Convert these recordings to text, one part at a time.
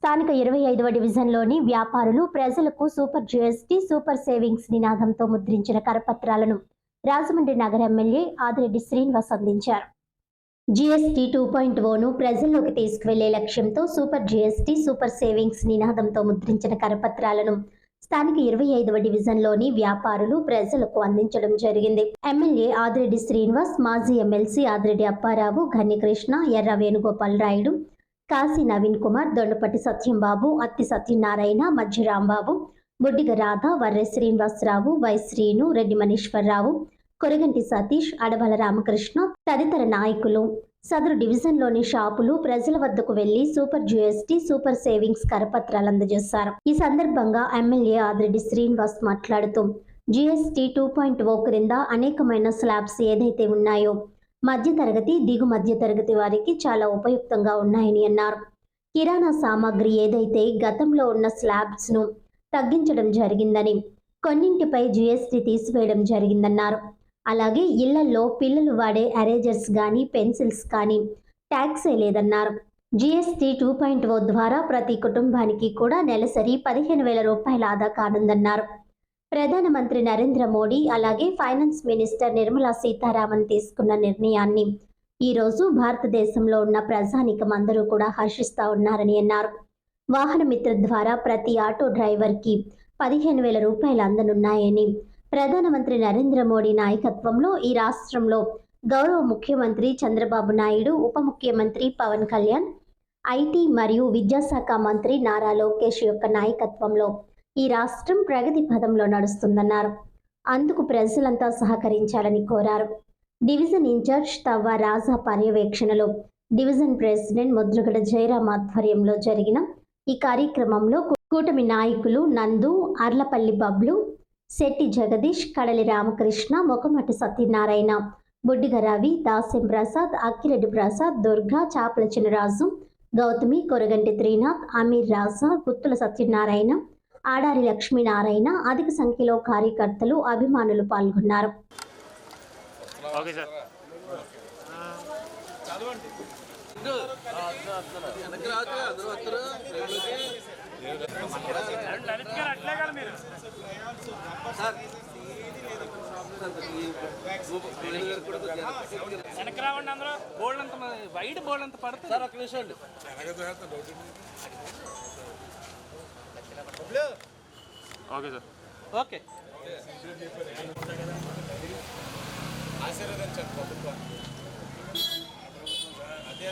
స్థానిక 25వ డివిజన్లోని వ్యాపారులు ప్రజలకు సూపర్ జీఎస్టీ సూపర్ సేవింగ్స్ నినాదంతో ముద్రించిన కరపత్రాలను రాజమండ్రి నగర ఎమ్మెల్యే ఆదిరెడ్డి శ్రీనివాస్ అందించారు. జీఎస్టీ 2.0ను ప్రజల్లోకి తీసుకువెళ్లే లక్ష్యంతో సూపర్ జీఎస్టీ సూపర్ సేవింగ్స్ నినాదంతో ముద్రించిన కరపత్రాలను స్థానిక 25వ డివిజన్లోని వ్యాపారులు ప్రజలకు అందించడం జరిగింది. ఎమ్మెల్యే ఆదిరెడ్డి శ్రీనివాస్, మాజీ ఎమ్మెల్సీ ఆదిరెడ్డి అప్పారావు, ఘన్యకృష్ణ, ఎర్ర వేణుగోపాల్ రాయుడు, కాశీ నవీన్ కుమార్, దొండపట్టి సత్యంబాబు, అత్తి సత్యనారాయణ, మధ్య రాంబాబు, బుడ్డిగ రాధ, వర్రె శ్రీనివాసరావు, వై శ్రీను, రెడ్డి మనీశ్వరరావు, కొరగంటి సతీష్, అడబల రామకృష్ణ తదితర నాయకులు సదరు డివిజన్లోని షాపులు ప్రజల వద్దకు వెళ్లి సూపర్ జీఎస్టీ సూపర్ సేవింగ్స్ కరపత్రాలు అందజేశారు. ఈ సందర్భంగా ఎమ్మెల్యే ఆదిరెడ్డి శ్రీనివాస్ మాట్లాడుతూ జీఎస్టీ 2.0 క్రింద అనేకమైన స్లాబ్స్ ఏదైతే ఉన్నాయో మధ్యతరగతి, దిగు మధ్యతరగతి వారికి చాలా ఉపయుక్తంగా ఉన్నాయని అన్నారు. కిరాణా సామాగ్రి ఏదైతే గతంలో ఉన్న స్లాబ్స్ ను తగ్గించడం జరిగిందని, కొన్నింటిపై జీఎస్టీ తీసివేయడం జరిగిందన్నారు. అలాగే ఇళ్లలో పిల్లలు వాడే ఎరేజర్స్ కానీ పెన్సిల్స్ కానీ ట్యాక్సే లేదన్నారు. జీఎస్టీ 2.0 ద్వారా ప్రతి కుటుంబానికి కూడా నెలసరి 15,000 రూపాయల ఆదా కానుందన్నారు. ప్రధానమంత్రి నరేంద్ర మోడీ అలాగే ఫైనాన్స్ మినిస్టర్ నిర్మలా సీతారామన్ తీసుకున్న నిర్ణయాన్ని ఈరోజు భారతదేశంలో ఉన్న ప్రజానికం అందరూ కూడా హర్షిస్తా ఉన్నారని అన్నారు. వాహన మిత్ర ద్వారా ప్రతి ఆటో డ్రైవర్కి 15,000 రూపాయలు అందనున్నాయని, ప్రధానమంత్రి నరేంద్ర మోడీ నాయకత్వంలో ఈ రాష్ట్రంలో గౌరవ ముఖ్యమంత్రి చంద్రబాబు నాయుడు, ఉప ముఖ్యమంత్రి పవన్ కళ్యాణ్, ఐటీ మరియు విద్యాశాఖ మంత్రి నారా లోకేష్ యొక్క నాయకత్వంలో ఈ రాష్ట్రం ప్రగతి పదంలో నడుస్తుందన్నారు. అందుకు ప్రజలంతా సహకరించాలని కోరారు. డివిజన్ ఇన్ఛార్జ్ తవ్వ రాజా పర్యవేక్షణలో డివిజన్ ప్రెసిడెంట్ ముద్రగడ జయరాం ఆధ్వర్యంలో జరిగిన ఈ కార్యక్రమంలో కూటమి నాయకులు నందు, అర్లపల్లి బబ్లు, శెట్టి జగదీష్, కడలి రామకృష్ణ, మొకమటి సత్యనారాయణ, బుడ్డిగ రవి, దాసెం ప్రసాద్, అక్కిరెడ్డి ప్రసాద్, దుర్గా, చాపల చినరాజు, గౌతమి, కొరగంటి త్రినాథ్, అమీర్ రాజా, గుత్తుల సత్యనారాయణ, ఆడారి లక్ష్మీనారాయణ, అధిక సంఖ్యలో కార్యకర్తలు, అభిమానులు పాల్గొన్నారు. వెనక్కి రావండి, అందరూ బోల్డ్ అంత వైడ్ బోల్డ్ అంత పడుతుంది సార్. ఒక నిమిషం ఓకే సార్. ఓకే, ఆశీర్వదించండి ప్రభుత్వాన్ని. అదే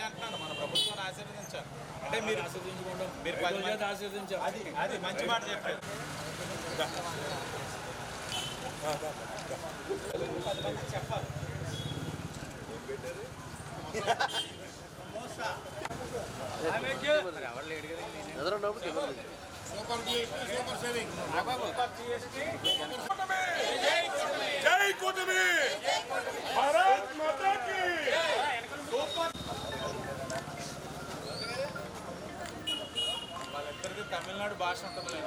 అంటున్నాను, మన ప్రభుత్వాన్ని ఆశీర్వదించాలి అంటే మీరు ఆశీర్వదించుకోవడం, మీరు 10 మంది ఆశీర్వదించాలి. అది మంచి మాట చెప్పారు. 10 మంది చెప్పాలి. Super GST super saving. జై కూటమి, భారత్ మాతా కీ. వాళ్ళిద్దరికి తమిళనాడు భాష ఉంటుంది.